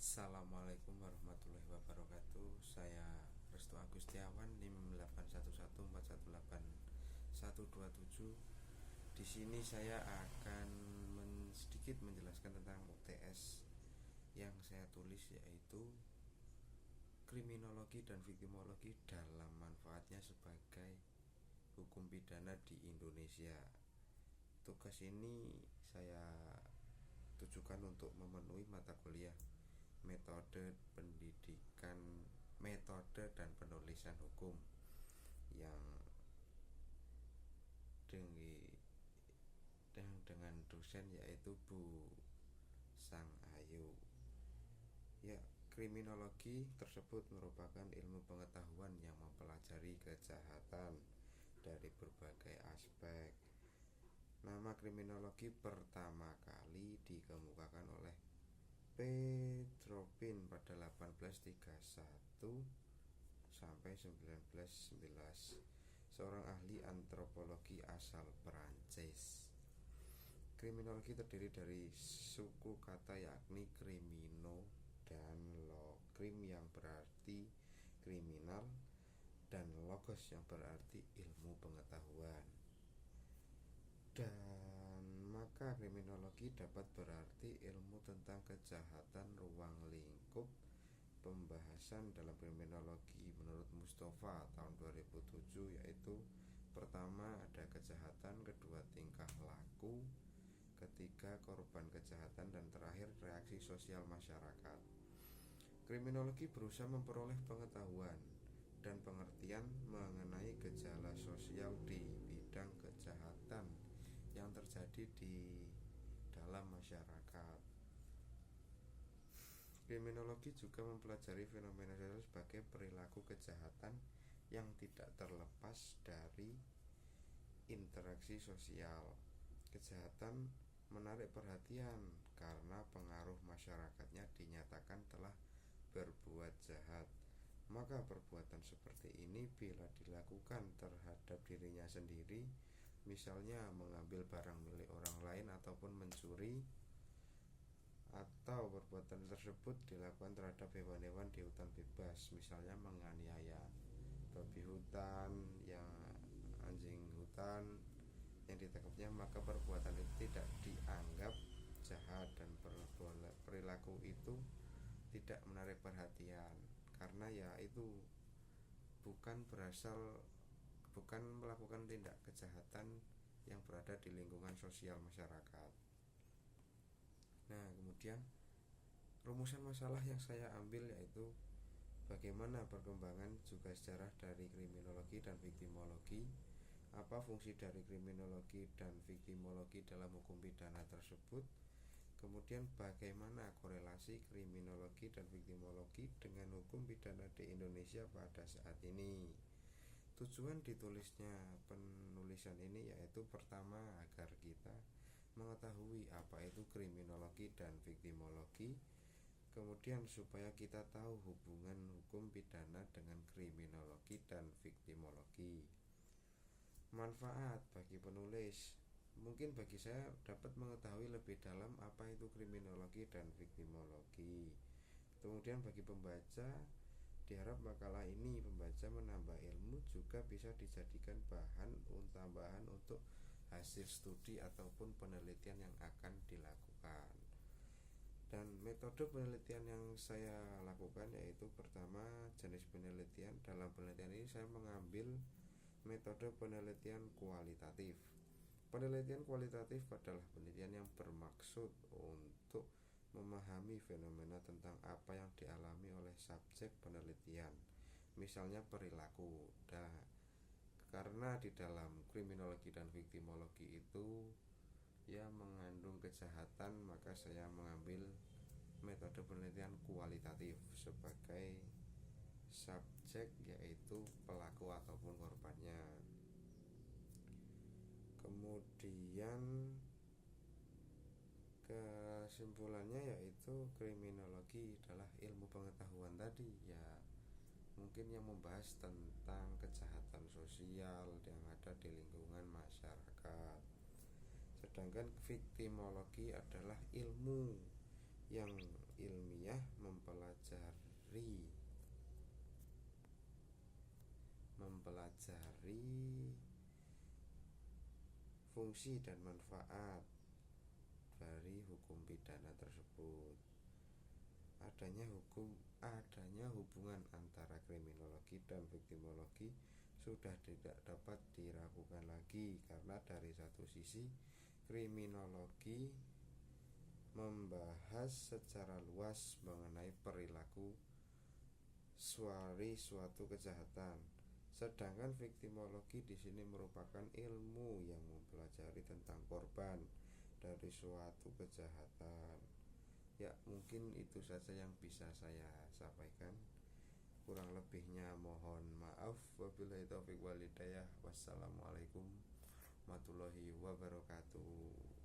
Assalamualaikum warahmatullahi wabarakatuh. Saya Restu Agustiawan, NIM 811418127. Di sini saya akan sedikit menjelaskan tentang UTS yang saya tulis, yaitu kriminologi dan viktimologi dalam manfaatnya sebagai hukum pidana di Indonesia. Tugas ini saya tujukan untuk memenuhi mata kuliah metode pendidikan, metode dan penulisan hukum yang dengan dosen yaitu Bu Sang Ayu. Ya, kriminologi tersebut merupakan ilmu pengetahuan yang mempelajari kejahatan dari berbagai aspek. Nama kriminologi pertama kali dikemukakan oleh Petropin pada 1831 sampai 1911, seorang ahli antropologi asal Perancis. Kriminologi terdiri dari suku kata yakni krimino dan logrim yang berarti kriminal dan logos yang berarti ilmu pengetahuan. Dan maka kriminologi dapat berarti ilmu tentang kejahatan ruang lingkup. Pembahasan dalam kriminologi menurut Mustafa tahun 2007 yaitu pertama ada kejahatan, kedua tingkah laku, ketiga korban kejahatan, dan terakhir reaksi sosial masyarakat. Kriminologi berusaha memperoleh pengetahuan dan pengertian mengenai gejala sosial di bidang kejahatan yang terjadi di dalam masyarakat. Kriminologi juga mempelajari fenomena sosial sebagai perilaku kejahatan yang tidak terlepas dari interaksi sosial. Kejahatan menarik perhatian karena pengaruh masyarakatnya dinyatakan telah berbuat jahat. Maka perbuatan seperti ini bila dilakukan terhadap dirinya sendiri, misalnya mengambil barang milik orang lain ataupun mencuri, atau perbuatan tersebut dilakukan terhadap hewan-hewan di hutan bebas, misalnya menganiaya babi hutan, anjing hutan yang ditangkapnya, maka perbuatan itu tidak dianggap jahat dan perilaku itu tidak menarik perhatian karena ya itu bukan melakukan tindak kejahatan yang berada di lingkungan sosial masyarakat. Nah, kemudian rumusan masalah yang saya ambil yaitu bagaimana perkembangan juga sejarah dari kriminologi dan viktimologi, apa fungsi dari kriminologi dan viktimologi dalam hukum pidana tersebut, kemudian bagaimana korelasi kriminologi dan viktimologi dengan hukum pidana di Indonesia pada saat ini. Tujuan ditulisnya penulisan ini yaitu pertama agar kita mengetahui apa itu kriminologi dan viktimologi, kemudian supaya kita tahu hubungan hukum pidana dengan kriminologi dan viktimologi. Manfaat bagi penulis, mungkin bagi saya dapat mengetahui lebih dalam apa itu kriminologi dan viktimologi. Kemudian bagi pembaca, diharap makalah ini pembaca menambah ilmu, juga bisa dijadikan bahan tambahan untuk hasil studi ataupun penelitian yang akan dilakukan. Dan metode penelitian yang saya lakukan yaitu pertama jenis penelitian. Dalam penelitian ini saya mengambil metode penelitian kualitatif. Penelitian kualitatif adalah penelitian yang bermaksud untuk memahami fenomena tentang apa yang dialami oleh subjek penelitian, misalnya perilaku. Karena di dalam kriminologi dan viktimologi itu ya mengandung kejahatan, maka saya mengambil metode penelitian kualitatif sebagai subjek, yaitu pelaku ataupun korbannya. Kemudian kesimpulannya yaitu kriminologi adalah ilmu pengetahuan tadi ya, mungkin yang membahas tentang kejahatan sosial yang ada di lingkungan masyarakat. Sedangkan viktimologi adalah ilmu yang ilmiah mempelajari fungsi dan manfaat dari hukum pidana tersebut. Adanya hubungan antara kriminologi dan viktimologi sudah tidak dapat diragukan lagi, karena dari satu sisi kriminologi membahas secara luas mengenai perilaku suatu kejahatan, sedangkan viktimologi di sini merupakan ilmu yang mempelajari tentang korban dari suatu kejahatan. Ya, mungkin itu saja yang bisa saya sampaikan. Kurang lebihnya mohon maaf. Wabillahi taufiq wal hidayah. Wassalamualaikum warahmatullahi wabarakatuh.